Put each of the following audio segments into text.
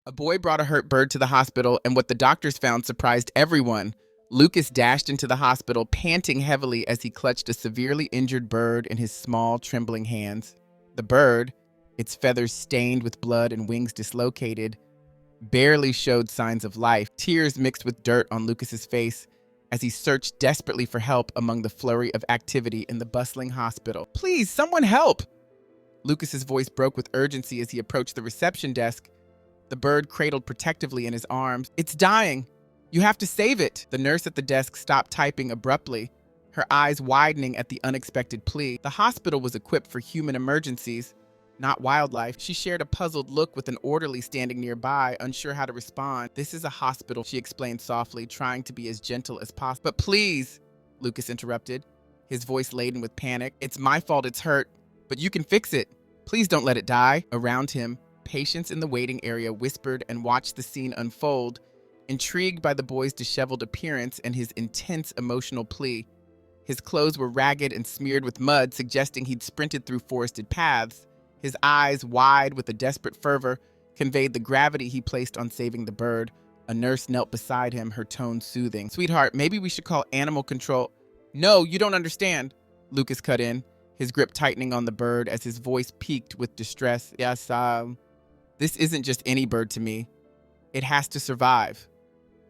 A boy brought a hurt bird to the hospital, and what the doctors found surprised everyone. Lucas dashed into the hospital, panting heavily as he clutched a severely injured bird in his small, trembling hands. The bird, its feathers stained with blood and wings dislocated, barely showed signs of life. Tears mixed with dirt on Lucas's face as he searched desperately for help among the flurry of activity in the bustling hospital. "Please, someone help!" Lucas's voice broke with urgency as he approached the reception desk, the bird cradled protectively in his arms. "It's dying. You have to save it." The nurse at the desk stopped typing abruptly, her eyes widening at the unexpected plea. The hospital was equipped for human emergencies, not wildlife. She shared a puzzled look with an orderly standing nearby, unsure how to respond. "This is a hospital," she explained softly, trying to be as gentle as possible. "But please," Lucas interrupted, his voice laden with panic. "It's my fault it's hurt, but you can fix it. Please don't let it die." Around him, patients in the waiting area whispered and watched the scene unfold, intrigued by the boy's disheveled appearance and his intense emotional plea. His clothes were ragged and smeared with mud, suggesting he'd sprinted through forested paths. His eyes, wide with a desperate fervor, conveyed the gravity he placed on saving the bird. A nurse knelt beside him, her tone soothing. "Sweetheart, maybe we should call animal control." "No, you don't understand," Lucas cut in, his grip tightening on the bird as his voice peaked with distress. "Yes, this isn't just any bird to me. It has to survive."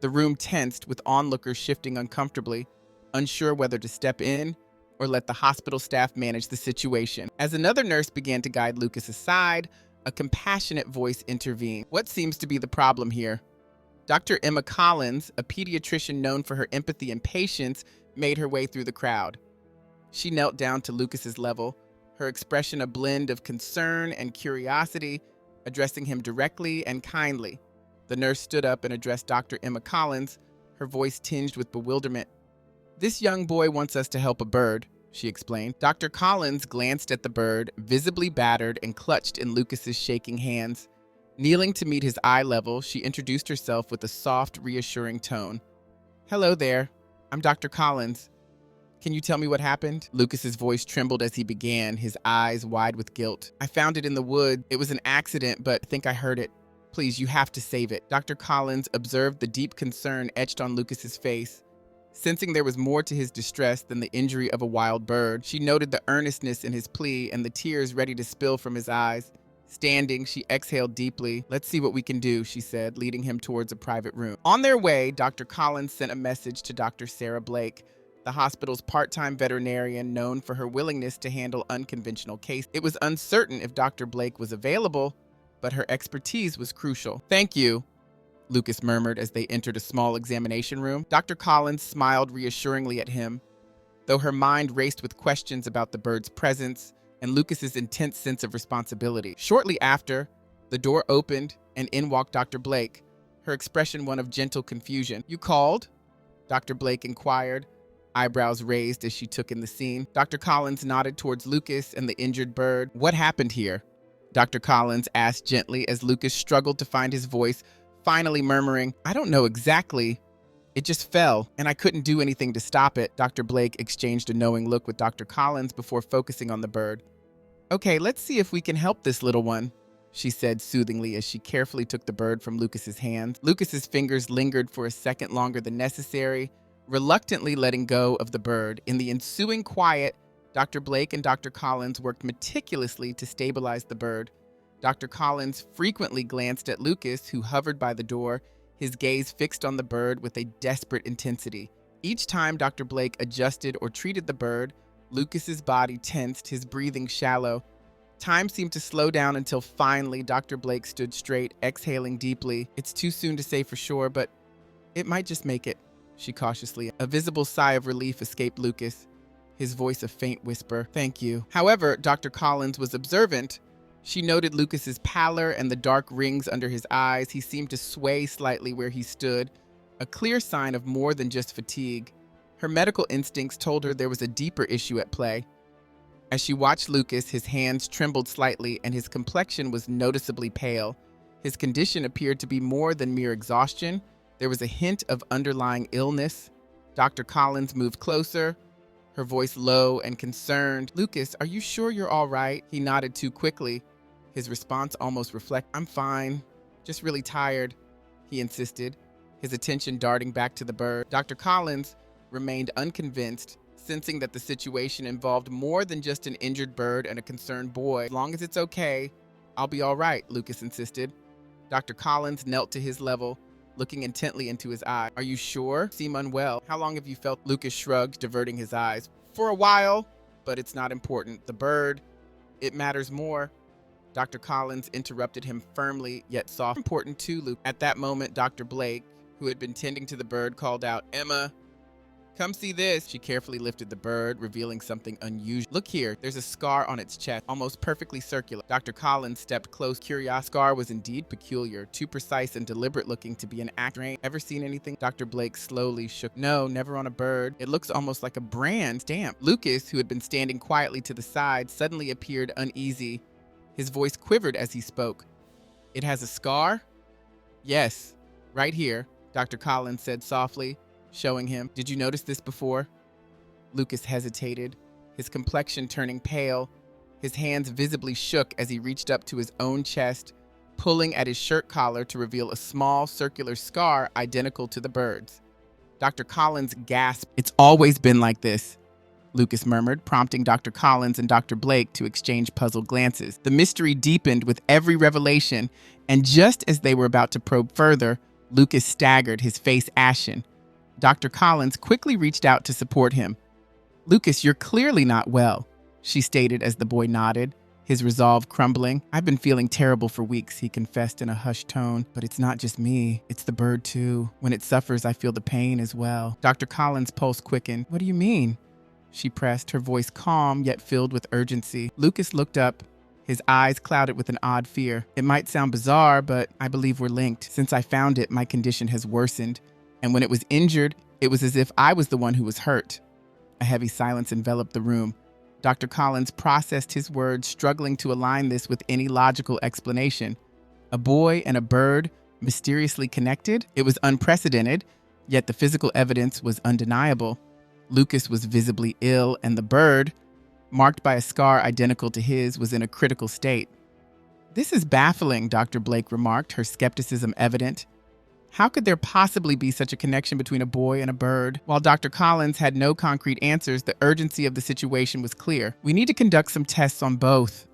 The room tensed, with onlookers shifting uncomfortably, unsure whether to step in or let the hospital staff manage the situation. As another nurse began to guide Lucas aside, a compassionate voice intervened. "What seems to be the problem here?" Dr. Emma Collins, a pediatrician known for her empathy and patience, made her way through the crowd. She knelt down to Lucas's level, her expression a blend of concern and curiosity, addressing him directly and kindly. The nurse stood up and addressed Dr. Emma Collins, her voice tinged with bewilderment. "This young boy wants us to help a bird," she explained. Dr. Collins glanced at the bird, visibly battered and clutched in Lucas's shaking hands. Kneeling to meet his eye level, she introduced herself with a soft, reassuring tone. "Hello there. I'm Dr. Collins. Can you tell me what happened?" Lucas's voice trembled as he began, his eyes wide with guilt. "I found it in the wood. It was an accident, but I think I heard it. Please, you have to save it." Dr. Collins observed the deep concern etched on Lucas's face. Sensing there was more to his distress than the injury of a wild bird, she noted the earnestness in his plea and the tears ready to spill from his eyes. Standing, she exhaled deeply. "Let's see what we can do," she said, leading him towards a private room. On their way, Dr. Collins sent a message to Dr. Sarah Blake, the hospital's part-time veterinarian known for her willingness to handle unconventional cases. It was uncertain if Dr. Blake was available, but her expertise was crucial. "Thank you," Lucas murmured as they entered a small examination room. Dr. Collins smiled reassuringly at him, though her mind raced with questions about the bird's presence and Lucas's intense sense of responsibility. Shortly after, the door opened and in walked Dr. Blake, her expression one of gentle confusion. "You called?" Dr. Blake inquired, eyebrows raised as she took in the scene. Dr. Collins nodded towards Lucas and the injured bird. "What happened here?" Dr. Collins asked gently as Lucas struggled to find his voice, finally murmuring, "I don't know exactly. It just fell, and I couldn't do anything to stop it." Dr. Blake exchanged a knowing look with Dr. Collins before focusing on the bird. "Okay, let's see if we can help this little one," she said soothingly as she carefully took the bird from Lucas's hands. Lucas's fingers lingered for a second longer than necessary, reluctantly letting go of the bird. In the ensuing quiet, Dr. Blake and Dr. Collins worked meticulously to stabilize the bird. Dr. Collins frequently glanced at Lucas, who hovered by the door, his gaze fixed on the bird with a desperate intensity. Each time Dr. Blake adjusted or treated the bird, Lucas's body tensed, his breathing shallow. Time seemed to slow down until finally Dr. Blake stood straight, exhaling deeply. "It's too soon to say for sure, but it might just make it," she cautiously. A visible sigh of relief escaped Lucas, his voice a faint whisper. "Thank you." However, Dr. Collins was observant. She noted Lucas's pallor and the dark rings under his eyes. He seemed to sway slightly where he stood, a clear sign of more than just fatigue. Her medical instincts told her there was a deeper issue at play. As she watched Lucas, his hands trembled slightly and his complexion was noticeably pale. His condition appeared to be more than mere exhaustion. There was a hint of underlying illness. Dr. Collins moved closer, her voice low and concerned. "Lucas, are you sure you're all right?" He nodded too quickly, his response almost reflected, "I'm fine. Just really tired, he insisted, his attention darting back to the bird. Dr. Collins remained unconvinced, sensing that the situation involved more than just an injured bird and a concerned boy. As long as it's okay, I'll be all right, Lucas insisted. Dr. Collins knelt to his level, looking intently into his eye. Are you sure? You seem unwell. How long have you felt? Lucas shrugged, diverting his eyes. For a while, but it's not important. The bird, it matters more. Dr. Collins interrupted him firmly, yet soft. Important too, Luke. At that moment, Dr. Blake, who had been tending to the bird, called out, Emma, come see this. She carefully lifted the bird, revealing something unusual. Look here, there's a scar on its chest, almost perfectly circular. Dr. Collins stepped close. Curious. Scar was indeed peculiar, too precise and deliberate looking to be an act. Ever seen anything? Dr. Blake slowly shook. No, never on a bird. It looks almost like a brand stamp. Lucas, who had been standing quietly to the side, suddenly appeared uneasy. His voice quivered as he spoke. It has a scar? Yes, right here, Dr. Collins said softly, showing him. Did you notice this before? Lucas hesitated, his complexion turning pale. His hands visibly shook as he reached up to his own chest, pulling at his shirt collar to reveal a small circular scar identical to the bird's. Dr. Collins gasped. It's always been like this, Lucas murmured, prompting Dr. Collins and Dr. Blake to exchange puzzled glances. The mystery deepened with every revelation, and just as they were about to probe further, Lucas staggered, his face ashen. Dr. Collins quickly reached out to support him. Lucas, you're clearly not well, she stated as the boy nodded, his resolve crumbling. I've been feeling terrible for weeks, he confessed in a hushed tone. But it's not just me, it's the bird too. When it suffers, I feel the pain as well. Dr. Collins' pulse quickened. What do you mean? She pressed, her voice calm yet filled with urgency. Lucas looked up, his eyes clouded with an odd fear. It might sound bizarre, but I believe we're linked. Since I found it, my condition has worsened. And when it was injured, it was as if I was the one who was hurt. A heavy silence enveloped the room. Dr. Collins processed his words, struggling to align this with any logical explanation. A boy and a bird, mysteriously connected? It was unprecedented, yet the physical evidence was undeniable. Lucas was visibly ill, and the bird, marked by a scar identical to his, was in a critical state. This is baffling, Dr. Blake remarked, her skepticism evident. How could there possibly be such a connection between a boy and a bird? While Dr. Collins had no concrete answers, the urgency of the situation was clear. We need to conduct some tests on both,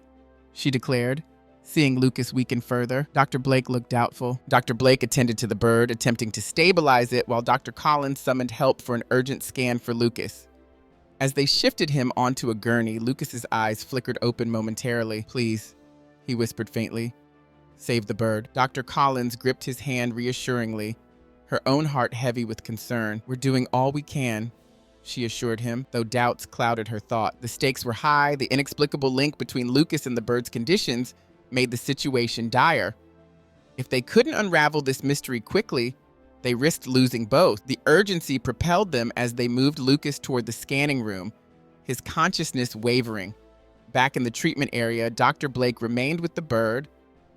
she declared, seeing Lucas weaken further. Dr. Blake looked doubtful. Dr. Blake attended to the bird, attempting to stabilize it, while Dr. Collins summoned help for an urgent scan for Lucas. As they shifted him onto a gurney, Lucas's eyes flickered open momentarily. Please, he whispered faintly. Save the bird. Dr. Collins gripped his hand reassuringly, her own heart heavy with concern. We're doing all we can, she assured him, though doubts clouded her thought. The stakes were high. The inexplicable link between Lucas and the bird's conditions made the situation dire. If they couldn't unravel this mystery quickly, they risked losing both. The urgency propelled them as they moved Lucas toward the scanning room, his consciousness wavering. Back in the treatment area, Dr. Blake remained with the bird,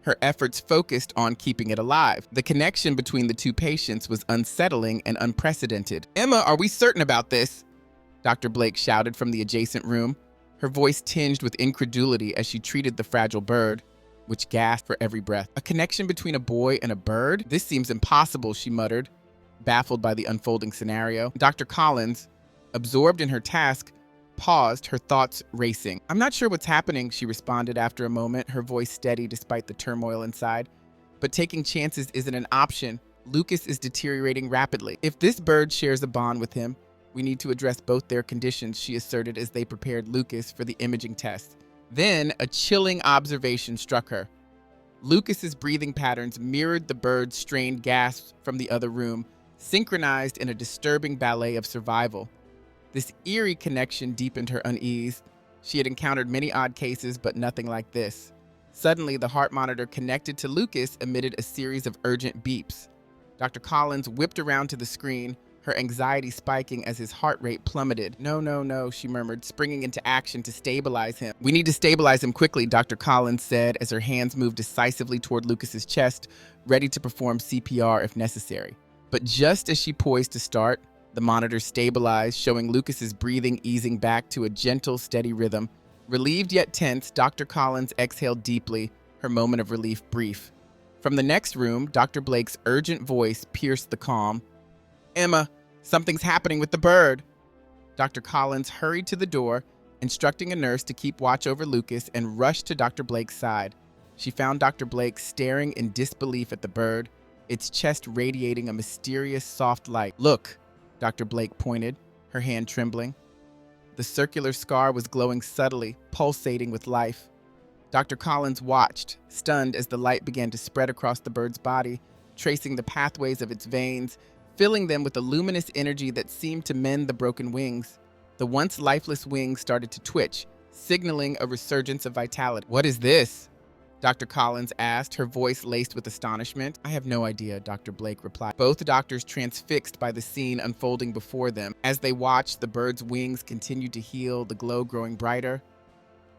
her efforts focused on keeping it alive. The connection between the two patients was unsettling and unprecedented. Emma, are we certain about this? Dr. Blake shouted from the adjacent room, her voice tinged with incredulity as she treated the fragile bird, which gasped for every breath. A connection between a boy and a bird? This seems impossible, she muttered, baffled by the unfolding scenario. Dr. Collins, absorbed in her task, paused, her thoughts racing. I'm not sure what's happening, she responded after a moment, her voice steady despite the turmoil inside. But taking chances isn't an option. Lucas is deteriorating rapidly. If this bird shares a bond with him, we need to address both their conditions, she asserted as they prepared Lucas for the imaging test. Then a chilling observation struck her. Lucas's breathing patterns mirrored the bird's strained gasps from the other room, synchronized in a disturbing ballet of survival. This eerie connection deepened her unease. She had encountered many odd cases, but nothing like this. Suddenly, the heart monitor connected to Lucas emitted a series of urgent beeps. Dr. Collins whipped around to the screen, her anxiety spiking as his heart rate plummeted. No, she murmured, springing into action to stabilize him. We need to stabilize him quickly, Dr. Collins said as her hands moved decisively toward Lucas's chest, ready to perform CPR if necessary. But just as she poised to start, the monitor stabilized, showing Lucas's breathing easing back to a gentle, steady rhythm. Relieved yet tense, Dr. Collins exhaled deeply, her moment of relief brief. From the next room, Dr. Blake's urgent voice pierced the calm. "Emma, something's happening with the bird." Dr. Collins hurried to the door, instructing a nurse to keep watch over Lucas, and rushed to Dr. Blake's side. She found Dr. Blake staring in disbelief at the bird, its chest radiating a mysterious soft light. "Look," Dr. Blake pointed, her hand trembling. The circular scar was glowing subtly, pulsating with life. Dr. Collins watched, stunned as the light began to spread across the bird's body, tracing the pathways of its veins, filling them with a luminous energy that seemed to mend the broken wings. The once lifeless wings started to twitch, signaling a resurgence of vitality. "What is this?" Dr. Collins asked, her voice laced with astonishment. "I have no idea," Dr. Blake replied, both doctors transfixed by the scene unfolding before them. As they watched, the bird's wings continued to heal, the glow growing brighter.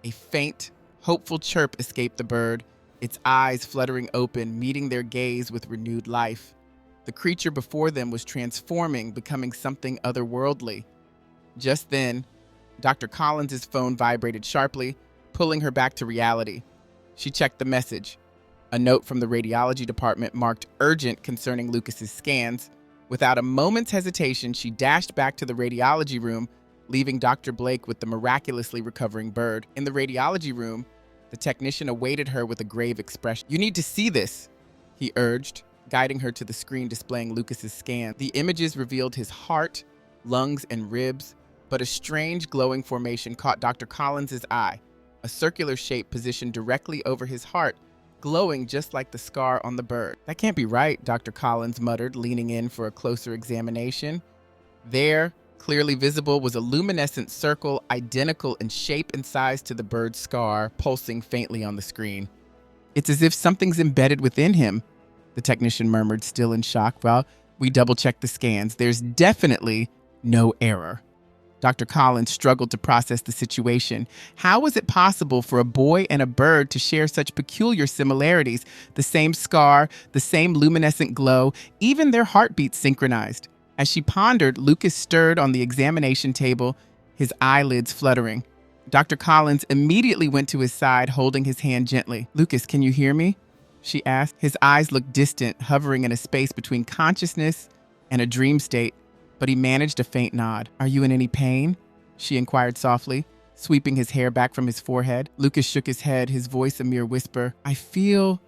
A faint, hopeful chirp escaped the bird, its eyes fluttering open, meeting their gaze with renewed life. The creature before them was transforming, becoming something otherworldly. Just then, Dr. Collins' phone vibrated sharply, pulling her back to reality. She checked the message. A note from the radiology department marked urgent concerning Lucas's scans. Without a moment's hesitation, she dashed back to the radiology room, leaving Dr. Blake with the miraculously recovering bird. In the radiology room, the technician awaited her with a grave expression. "You need to see this," he urged, guiding her to the screen displaying Lucas's scan. The images revealed his heart, lungs, and ribs, but a strange glowing formation caught Dr. Collins' eye. A circular shape positioned directly over his heart, glowing just like the scar on the bird. "That can't be right," Dr. Collins muttered, leaning in for a closer examination. There, clearly visible, was a luminescent circle, identical in shape and size to the bird's scar, pulsing faintly on the screen. "It's as if something's embedded within him," the technician murmured, still in shock. "Well, we double-checked the scans. There's definitely no error." Dr. Collins struggled to process the situation. How was it possible for a boy and a bird to share such peculiar similarities? The same scar, the same luminescent glow, even their heartbeats synchronized. As she pondered, Lucas stirred on the examination table, his eyelids fluttering. Dr. Collins immediately went to his side, holding his hand gently. "Lucas, can you hear me?" she asked. His eyes looked distant, hovering in a space between consciousness and a dream state. But he managed a faint nod. "Are you in any pain?" she inquired softly, sweeping his hair back from his forehead. Lucas shook his head, his voice a mere whisper. "I feel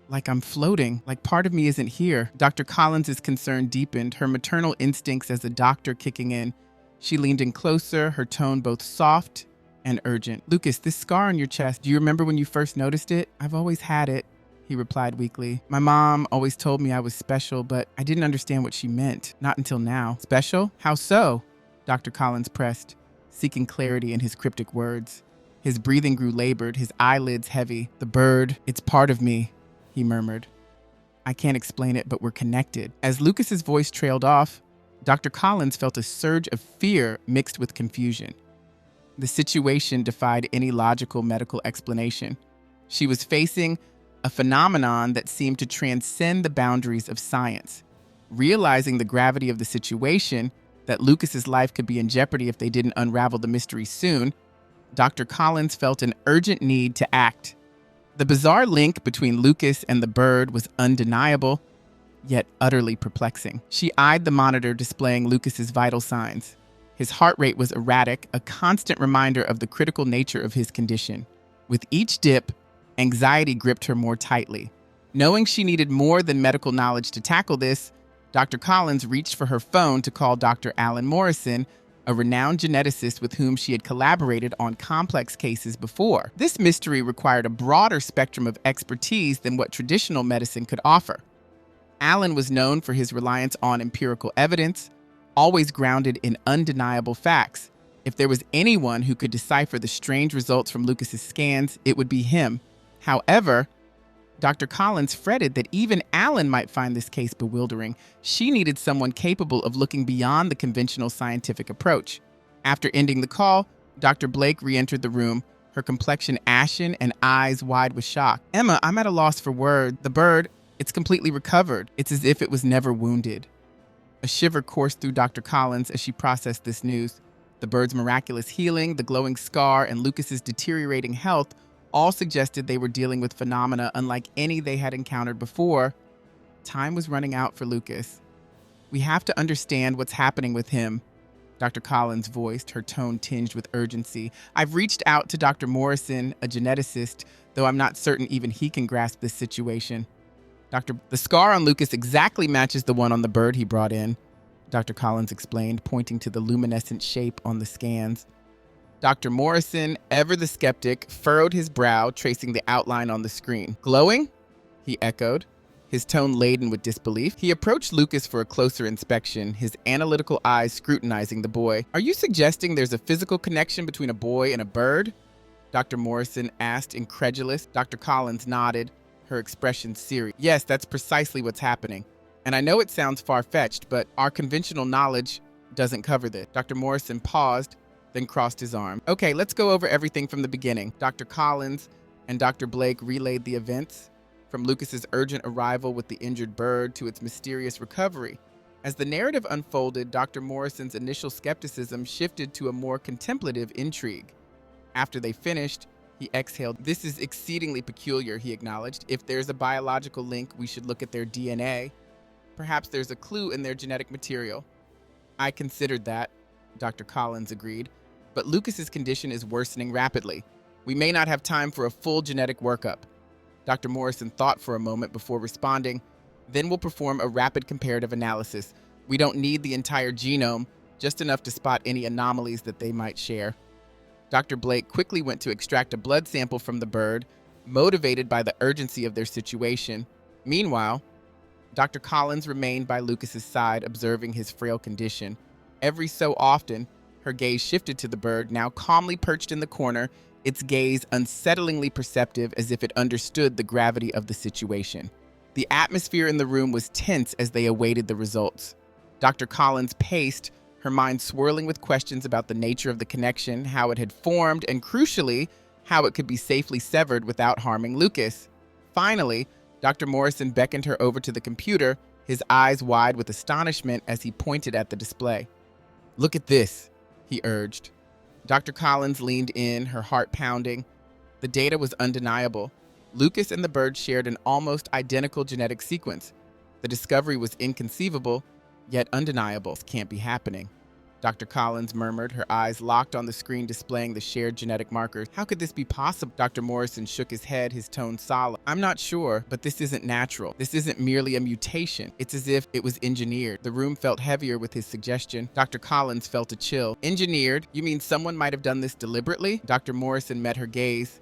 like I'm floating, like part of me isn't here." Dr. Collins' concern deepened, her maternal instincts as a doctor kicking in. She leaned in closer, her tone both soft and urgent. "Lucas, this scar on your chest, do you remember when you first noticed it?" "I've always had it," he replied weakly. "My mom always told me I was special, but I didn't understand what she meant. Not until now." "Special? How so?" Dr. Collins pressed, seeking clarity in his cryptic words. His breathing grew labored, his eyelids heavy. "The bird, it's part of me," he murmured. "I can't explain it, but we're connected." As Lucas's voice trailed off, Dr. Collins felt a surge of fear mixed with confusion. The situation defied any logical medical explanation. She was facing a phenomenon that seemed to transcend the boundaries of science. Realizing the gravity of the situation, that Lucas's life could be in jeopardy if they didn't unravel the mystery soon, Dr. Collins felt an urgent need to act. The bizarre link between Lucas and the bird was undeniable, yet utterly perplexing. She eyed the monitor displaying Lucas's vital signs. His heart rate was erratic, a constant reminder of the critical nature of his condition. With each dip, anxiety gripped her more tightly. Knowing she needed more than medical knowledge to tackle this, Dr. Collins reached for her phone to call Dr. Alan Morrison, a renowned geneticist with whom she had collaborated on complex cases before. This mystery required a broader spectrum of expertise than what traditional medicine could offer. Alan was known for his reliance on empirical evidence, always grounded in undeniable facts. If there was anyone who could decipher the strange results from Lucas's scans, it would be him. However, Dr. Collins fretted that even Alan might find this case bewildering. She needed someone capable of looking beyond the conventional scientific approach. After ending the call, Dr. Blake re-entered the room, her complexion ashen and eyes wide with shock. "Emma, I'm at a loss for words. The bird, it's completely recovered. It's as if it was never wounded." A shiver coursed through Dr. Collins as she processed this news. The bird's miraculous healing, the glowing scar, and Lucas's deteriorating health All suggested they were dealing with phenomena unlike any they had encountered before. Time was running out for Lucas. "We have to understand what's happening with him," Dr. Collins voiced, her tone tinged with urgency. "I've reached out to Dr. Morrison, a geneticist, though I'm not certain even he can grasp this situation." The scar on Lucas exactly matches the one on the bird he brought in," Dr. Collins explained, pointing to the luminescent shape on the scans. Dr. Morrison, ever the skeptic, furrowed his brow, tracing the outline on the screen. "Glowing?" he echoed, his tone laden with disbelief. He approached Lucas for a closer inspection, his analytical eyes scrutinizing the boy. "Are you suggesting there's a physical connection between a boy and a bird?" Dr. Morrison asked, incredulous. Dr. Collins nodded, her expression serious. "Yes, that's precisely what's happening. And I know it sounds far-fetched, but our conventional knowledge doesn't cover this." Dr. Morrison paused, then crossed his arm. "Okay, let's go over everything from the beginning." Dr. Collins and Dr. Blake relayed the events, from Lucas's urgent arrival with the injured bird to its mysterious recovery. As the narrative unfolded, Dr. Morrison's initial skepticism shifted to a more contemplative intrigue. After they finished, he exhaled. "This is exceedingly peculiar," he acknowledged. "If there's a biological link, we should look at their DNA. Perhaps there's a clue in their genetic material." "I considered that," Dr. Collins agreed, "but Lucas's condition is worsening rapidly. We may not have time for a full genetic workup." Dr. Morrison thought for a moment before responding. "Then we'll perform a rapid comparative analysis. We don't need the entire genome, just enough to spot any anomalies that they might share." Dr. Blake quickly went to extract a blood sample from the bird, motivated by the urgency of their situation. Meanwhile, Dr. Collins remained by Lucas's side, observing his frail condition. Every so often, her gaze shifted to the bird, now calmly perched in the corner, its gaze unsettlingly perceptive, as if it understood the gravity of the situation. The atmosphere in the room was tense as they awaited the results. Dr. Collins paced, her mind swirling with questions about the nature of the connection, how it had formed, and crucially, how it could be safely severed without harming Lucas. Finally, Dr. Morrison beckoned her over to the computer, his eyes wide with astonishment as he pointed at the display. "Look at this," he urged. Dr. Collins leaned in, her heart pounding. The data was undeniable. Lucas and the bird shared an almost identical genetic sequence. The discovery was inconceivable, yet undeniable. "This can't be happening," Dr. Collins murmured, her eyes locked on the screen displaying the shared genetic markers. "How could this be possible?" Dr. Morrison shook his head, his tone solemn. "I'm not sure, but this isn't natural. This isn't merely a mutation. It's as if it was engineered." The room felt heavier with his suggestion. Dr. Collins felt a chill. "Engineered? You mean someone might have done this deliberately?" Dr. Morrison met her gaze,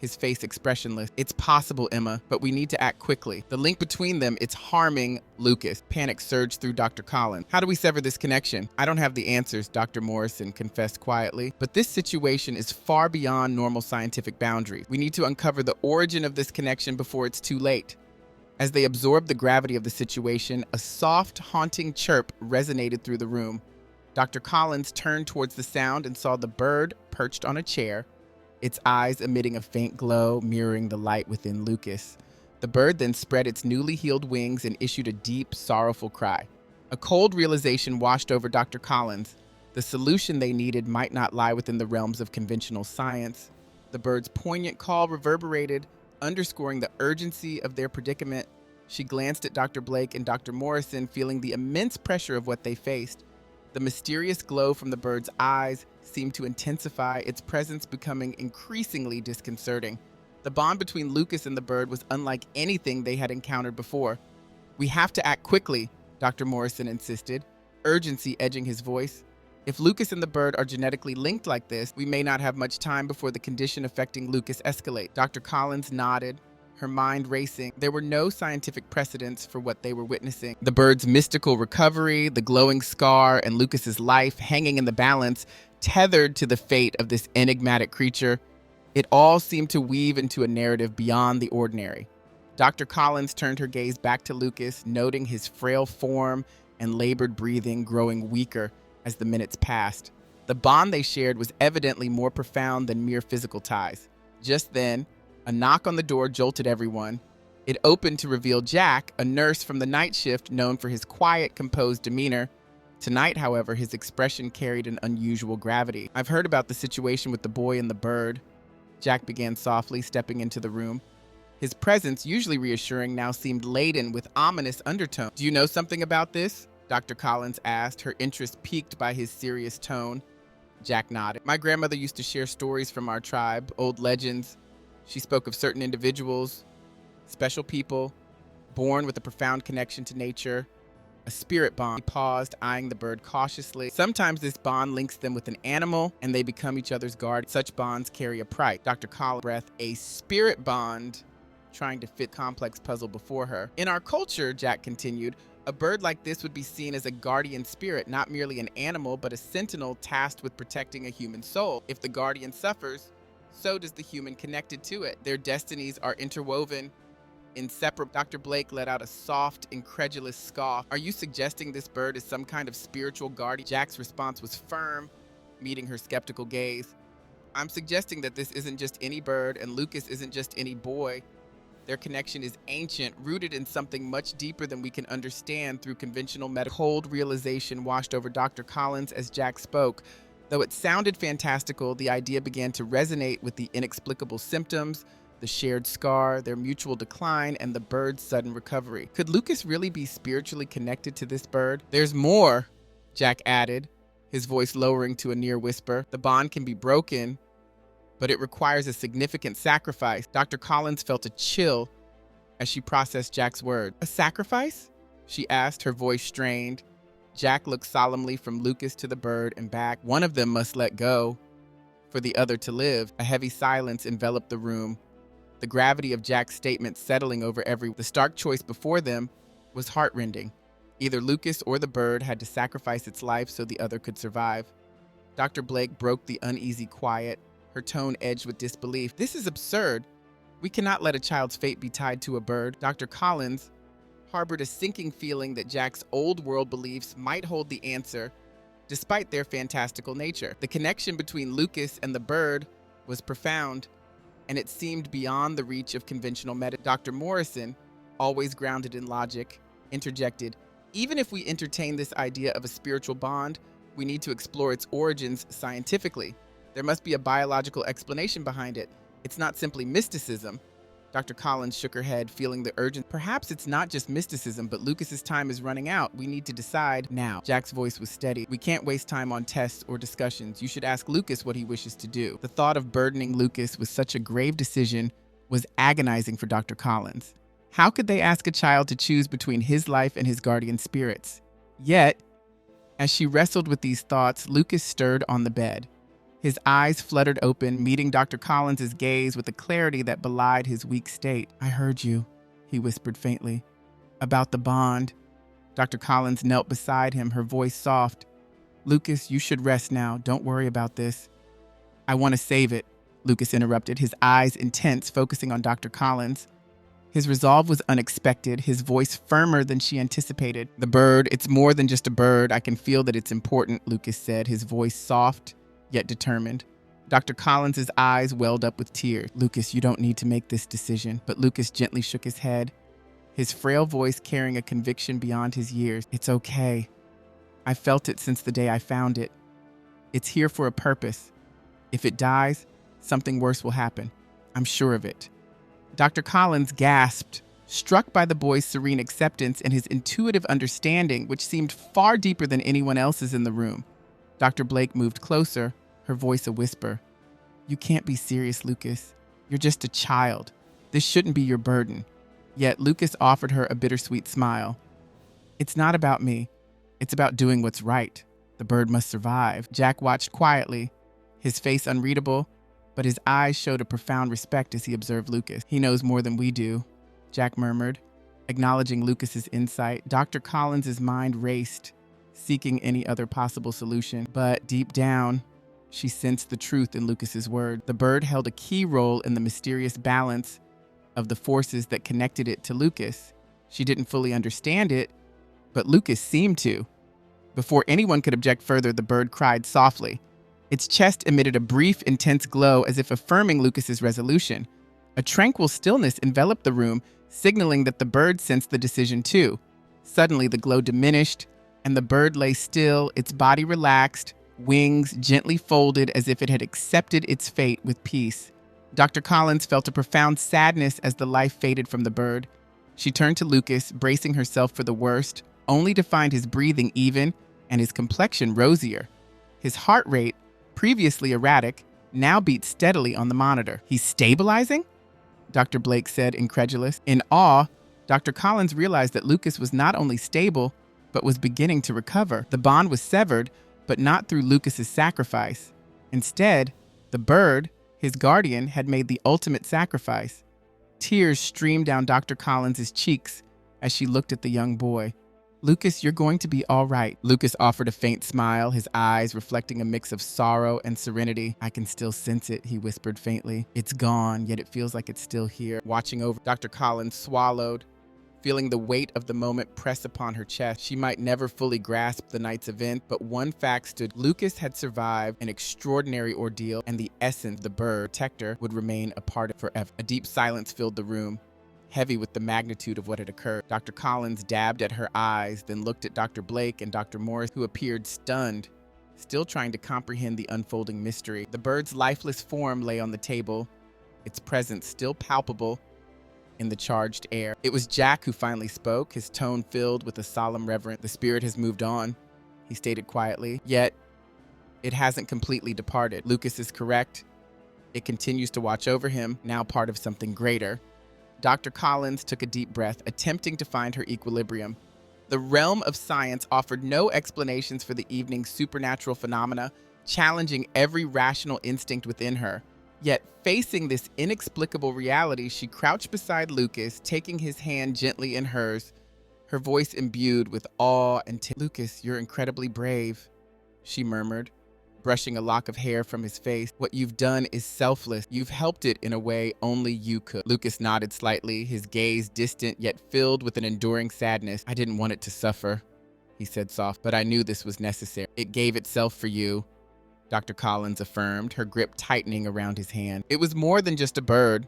his face expressionless. "It's possible, Emma, but we need to act quickly. The link between them, it's harming Lucas." Panic surged through Dr. Collins. "How do we sever this connection?" "I don't have the answers," Dr. Morrison confessed quietly, "but this situation is far beyond normal scientific boundaries. We need to uncover the origin of this connection before it's too late." As they absorbed the gravity of the situation, a soft, haunting chirp resonated through the room. Dr. Collins turned towards the sound and saw the bird perched on a chair, its eyes emitting a faint glow, mirroring the light within Lucas. The bird then spread its newly healed wings and issued a deep, sorrowful cry. A cold realization washed over Dr. Collins. The solution they needed might not lie within the realms of conventional science. The bird's poignant call reverberated, underscoring the urgency of their predicament. She glanced at Dr. Blake and Dr. Morrison, feeling the immense pressure of what they faced. The mysterious glow from the bird's eyes seemed to intensify, its presence becoming increasingly disconcerting. The bond between Lucas and the bird was unlike anything they had encountered before. "We have to act quickly," Dr. Morrison insisted, urgency edging his voice. "If Lucas and the bird are genetically linked like this, we may not have much time before the condition affecting Lucas escalates." Dr. Collins nodded, her mind racing. There were no scientific precedents for what they were witnessing. The bird's mystical recovery, the glowing scar, and Lucas's life hanging in the balance, tethered to the fate of this enigmatic creature. It all seemed to weave into a narrative beyond the ordinary. Dr. Collins turned her gaze back to Lucas, noting his frail form and labored breathing growing weaker as the minutes passed. The bond they shared was evidently more profound than mere physical ties. Just then, a knock on the door jolted everyone. It opened to reveal Jack, a nurse from the night shift known for his quiet, composed demeanor. Tonight, however, his expression carried an unusual gravity. "I've heard about the situation with the boy and the bird," Jack began softly, stepping into the room. His presence, usually reassuring, now seemed laden with ominous undertones. Do you know something about this? Dr. Collins asked, her interest piqued by his serious tone. Jack nodded. My grandmother used to share stories from our tribe, old legends. She spoke of certain individuals, special people, born with a profound connection to nature, a spirit bond. He paused, eyeing the bird cautiously. Sometimes this bond links them with an animal, and they become each other's guard. Such bonds carry a price. Dr. Collins breathed, a spirit bond, trying to fit complex puzzle before her. In our culture, Jack continued, a bird like this would be seen as a guardian spirit, not merely an animal, but a sentinel tasked with protecting a human soul. If the guardian suffers, so does the human connected to it. Their destinies are interwoven, inseparable. Dr. Blake let out a soft, incredulous scoff. Are you suggesting this bird is some kind of spiritual guardian? Jack's response was firm, meeting her skeptical gaze. I'm suggesting that this isn't just any bird, and Lucas isn't just any boy. Their connection is ancient, rooted in something much deeper than we can understand through conventional medical. Cold realization washed over Dr. Collins as Jack spoke. Though it sounded fantastical, the idea began to resonate with the inexplicable symptoms, the shared scar, their mutual decline, and the bird's sudden recovery. Could Lucas really be spiritually connected to this bird? There's more, Jack added, his voice lowering to a near whisper. The bond can be broken, but it requires a significant sacrifice. Dr. Collins felt a chill as she processed Jack's word. A sacrifice? She asked, her voice strained. Jack looked solemnly from Lucas to the bird and back. One of them must let go for the other to live. A heavy silence enveloped the room, the gravity of Jack's statement settling over everyone. The stark choice before them was heartrending. Either Lucas or the bird had to sacrifice its life so the other could survive. Dr. Blake broke the uneasy quiet, her tone edged with disbelief. This is absurd. We cannot let a child's fate be tied to a bird. Dr. Collins harbored a sinking feeling that Jack's old world beliefs might hold the answer, despite their fantastical nature. The connection between Lucas and the bird was profound, and it seemed beyond the reach of conventional medicine. Dr. Morrison, always grounded in logic, interjected, even if we entertain this idea of a spiritual bond, we need to explore its origins scientifically. There must be a biological explanation behind it. It's not simply mysticism. Dr. Collins shook her head, feeling the urgency. Perhaps it's not just mysticism, but Lucas's time is running out. We need to decide now. Jack's voice was steady. We can't waste time on tests or discussions. You should ask Lucas what he wishes to do. The thought of burdening Lucas with such a grave decision was agonizing for Dr. Collins. How could they ask a child to choose between his life and his guardian spirits? Yet, as she wrestled with these thoughts, Lucas stirred on the bed. His eyes fluttered open, meeting Dr. Collins' gaze with a clarity that belied his weak state. I heard you, he whispered faintly. About the bond. Dr. Collins knelt beside him, her voice soft. Lucas, you should rest now. Don't worry about this. I want to save it, Lucas interrupted, his eyes intense, focusing on Dr. Collins. His resolve was unexpected, his voice firmer than she anticipated. The bird, it's more than just a bird. I can feel that it's important, Lucas said, his voice soft yet determined. Dr. Collins' eyes welled up with tears. Lucas, you don't need to make this decision. But Lucas gently shook his head, his frail voice carrying a conviction beyond his years. It's okay. I felt it since the day I found it. It's here for a purpose. If it dies, something worse will happen. I'm sure of it. Dr. Collins gasped, struck by the boy's serene acceptance and his intuitive understanding, which seemed far deeper than anyone else's in the room. Dr. Blake moved closer, her voice a whisper. You can't be serious, Lucas. You're just a child. This shouldn't be your burden. Yet Lucas offered her a bittersweet smile. It's not about me. It's about doing what's right. The bird must survive. Jack watched quietly, his face unreadable, but his eyes showed a profound respect as he observed Lucas. He knows more than we do, Jack murmured, acknowledging Lucas's insight. Dr. Collins' mind raced, seeking any other possible solution. But deep down, she sensed the truth in Lucas's word. The bird held a key role in the mysterious balance of the forces that connected it to Lucas. She didn't fully understand it, but Lucas seemed to. Before anyone could object further, the bird cried softly. Its chest emitted a brief, intense glow as if affirming Lucas's resolution. A tranquil stillness enveloped the room, signaling that the bird sensed the decision too. Suddenly, the glow diminished, and the bird lay still, its body relaxed, wings gently folded as if it had accepted its fate with peace. Dr. Collins felt a profound sadness as the life faded from the bird. She turned to Lucas, bracing herself for the worst, only to find his breathing even and his complexion rosier. His heart rate, previously erratic, now beat steadily on the monitor. He's stabilizing? Dr. Blake said, incredulous. In awe, Dr. Collins realized that Lucas was not only stable, but was beginning to recover. The bond was severed, but not through Lucas's sacrifice. Instead, the bird, his guardian, had made the ultimate sacrifice. Tears streamed down Dr. Collins's cheeks as she looked at the young boy. Lucas, you're going to be all right. Lucas offered a faint smile, his eyes reflecting a mix of sorrow and serenity. I can still sense it, he whispered faintly. It's gone, yet it feels like it's still here. Watching over, Dr. Collins swallowed, feeling the weight of the moment press upon her chest. She might never fully grasp the night's event, but one fact stood: Lucas had survived an extraordinary ordeal, and the essence, the bird, protector, would remain a part of it forever. A deep silence filled the room, heavy with the magnitude of what had occurred. Dr. Collins dabbed at her eyes, then looked at Dr. Blake and Dr. Morris, who appeared stunned, still trying to comprehend the unfolding mystery. The bird's lifeless form lay on the table, its presence still palpable in the charged air. It was Jack who finally spoke, his tone filled with a solemn reverence. The spirit has moved on, he stated quietly, yet it hasn't completely departed. Lucas is correct. It continues to watch over him, now part of something greater. Dr. Collins took a deep breath, attempting to find her equilibrium. The realm of science offered no explanations for the evening's supernatural phenomena, challenging every rational instinct within her. Yet, facing this inexplicable reality, she crouched beside Lucas, taking his hand gently in hers, her voice imbued with awe and Lucas, you're incredibly brave, she murmured, brushing a lock of hair from his face. What you've done is selfless. You've helped it in a way only you could. Lucas nodded slightly, his gaze distant yet filled with an enduring sadness. I didn't want it to suffer, he said soft, but I knew this was necessary. It gave itself for you, Dr. Collins affirmed, her grip tightening around his hand. It was more than just a bird,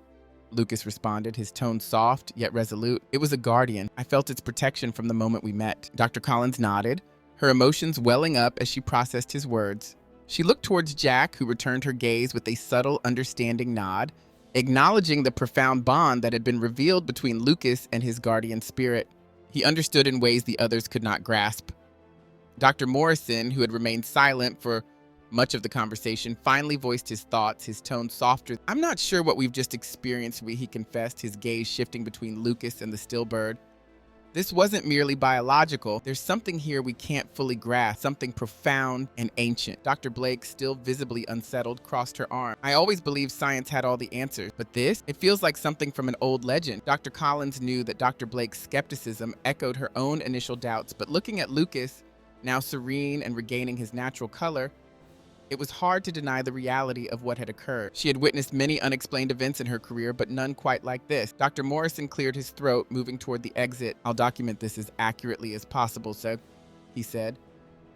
Lucas responded, his tone soft yet resolute. It was a guardian. I felt its protection from the moment we met. Dr. Collins nodded, her emotions welling up as she processed his words. She looked towards Jack, who returned her gaze with a subtle, understanding nod, acknowledging the profound bond that had been revealed between Lucas and his guardian spirit. He understood in ways the others could not grasp. Dr. Morrison, who had remained silent for much of the conversation, finally voiced his thoughts, his tone softer. I'm not sure what we've just experienced, he confessed, his gaze shifting between Lucas and the still bird. This wasn't merely biological. There's something here we can't fully grasp, something profound and ancient. Dr. Blake, still visibly unsettled, crossed her arm. I always believed science had all the answers, but this, it feels like something from an old legend. Dr. Collins knew that Dr. Blake's skepticism echoed her own initial doubts, but looking at Lucas, now serene and regaining his natural color, it was hard to deny the reality of what had occurred. She had witnessed many unexplained events in her career, but none quite like this. Dr. Morrison cleared his throat, moving toward the exit. I'll document this as accurately as possible, sir, he said,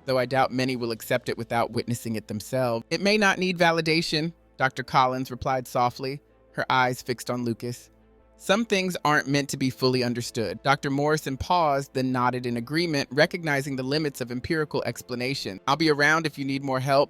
though I doubt many will accept it without witnessing it themselves. It may not need validation, Dr. Collins replied softly, her eyes fixed on Lucas. Some things aren't meant to be fully understood. Dr. Morrison paused, then nodded in agreement, recognizing the limits of empirical explanation. I'll be around if you need more help,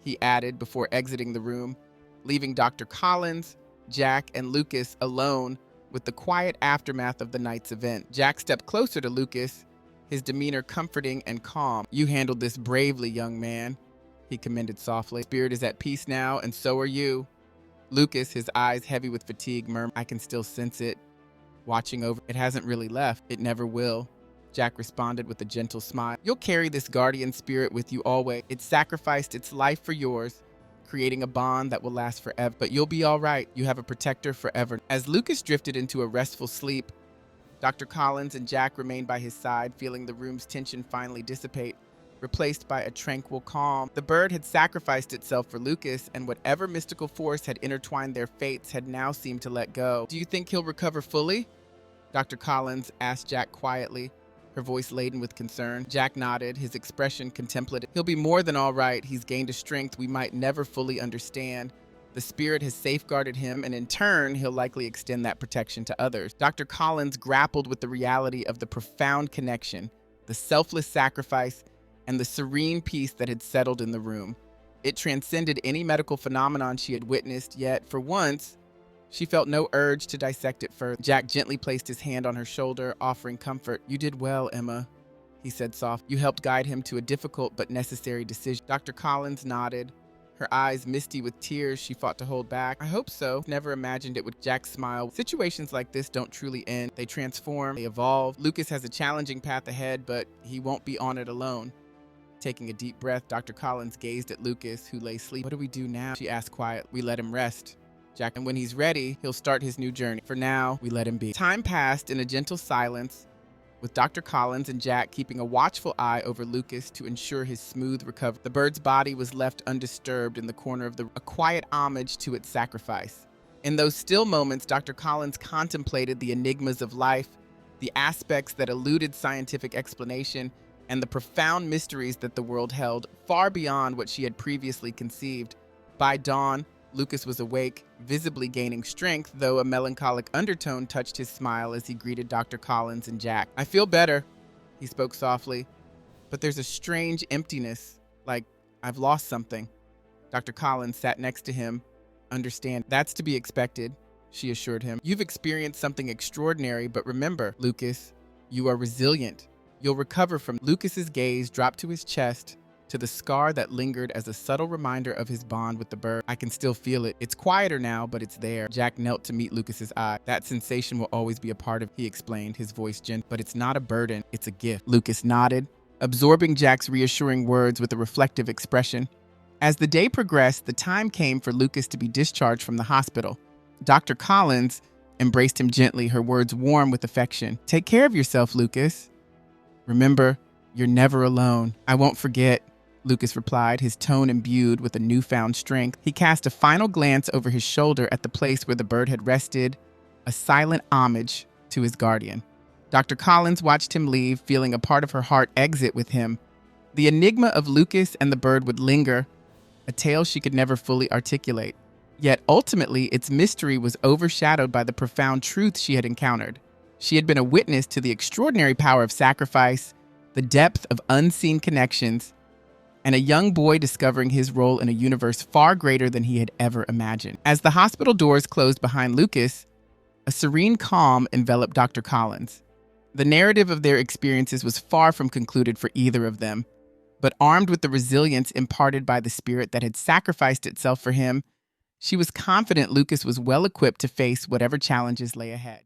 he added before exiting the room, leaving Dr. Collins, Jack, and Lucas alone with the quiet aftermath of the night's event. Jack stepped closer to Lucas, his demeanor comforting and calm. You handled this bravely, young man, he commended softly. Spirit is at peace now, and so are you. Lucas, his eyes heavy with fatigue, murmured, I can still sense it, watching over. It hasn't really left. It never will. Jack responded with a gentle smile. You'll carry this guardian spirit with you always. It sacrificed its life for yours, creating a bond that will last forever. But you'll be all right. You have a protector forever. As Lucas drifted into a restful sleep, Dr. Collins and Jack remained by his side, feeling the room's tension finally dissipate, replaced by a tranquil calm. The bird had sacrificed itself for Lucas, and whatever mystical force had intertwined their fates had now seemed to let go. Do you think he'll recover fully? Dr. Collins asked Jack quietly, her voice laden with concern. Jack nodded, his expression contemplative. He'll be more than all right. He's gained a strength we might never fully understand. The spirit has safeguarded him, and in turn, he'll likely extend that protection to others. Dr. Collins grappled with the reality of the profound connection, the selfless sacrifice, and the serene peace that had settled in the room. It transcended any medical phenomenon she had witnessed, yet, for once, she felt no urge to dissect it further. Jack gently placed his hand on her shoulder, offering comfort. "You did well, Emma," he said softly. "You helped guide him to a difficult but necessary decision." Dr. Collins nodded, her eyes misty with tears she fought to hold back. "I hope so. Never imagined it would." Jack smiled. "Situations like this don't truly end. They transform, they evolve. Lucas has a challenging path ahead, but he won't be on it alone." Taking a deep breath, Dr. Collins gazed at Lucas, who lay sleeping. "What do we do now?" she asked quietly. "We let him rest, Jack, and when he's ready, he'll start his new journey. For now, we let him be." Time passed in a gentle silence, with Dr. Collins and Jack keeping a watchful eye over Lucas to ensure his smooth recovery. The bird's body was left undisturbed in the corner of a quiet homage to its sacrifice. In those still moments, Dr. Collins contemplated the enigmas of life, the aspects that eluded scientific explanation, and the profound mysteries that the world held, far beyond what she had previously conceived. By dawn, Lucas was awake, visibly gaining strength, though a melancholic undertone touched his smile as he greeted Dr. Collins and Jack. "I feel better," he spoke softly, "but there's a strange emptiness, like I've lost something." Dr. Collins sat next to him, "Understand, that's to be expected," she assured him. "You've experienced something extraordinary, but remember, Lucas, you are resilient. You'll recover from." Lucas's gaze dropped to his chest, to the scar that lingered as a subtle reminder of his bond with the bird. "I can still feel it. It's quieter now, but it's there." Jack knelt to meet Lucas's eye. "That sensation will always be a part of," he explained, his voice gentle. "But it's not a burden, it's a gift." Lucas nodded, absorbing Jack's reassuring words with a reflective expression. As the day progressed, the time came for Lucas to be discharged from the hospital. Dr. Collins embraced him gently, her words warm with affection. "Take care of yourself, Lucas. Remember, you're never alone." "I won't forget," Lucas replied, his tone imbued with a newfound strength. He cast a final glance over his shoulder at the place where the bird had rested, a silent homage to his guardian. Dr. Collins watched him leave, feeling a part of her heart exit with him. The enigma of Lucas and the bird would linger, a tale she could never fully articulate. Yet ultimately, its mystery was overshadowed by the profound truth she had encountered. She had been a witness to the extraordinary power of sacrifice, the depth of unseen connections, and a young boy discovering his role in a universe far greater than he had ever imagined. As the hospital doors closed behind Lucas, a serene calm enveloped Dr. Collins. The narrative of their experiences was far from concluded for either of them, but armed with the resilience imparted by the spirit that had sacrificed itself for him, she was confident Lucas was well equipped to face whatever challenges lay ahead.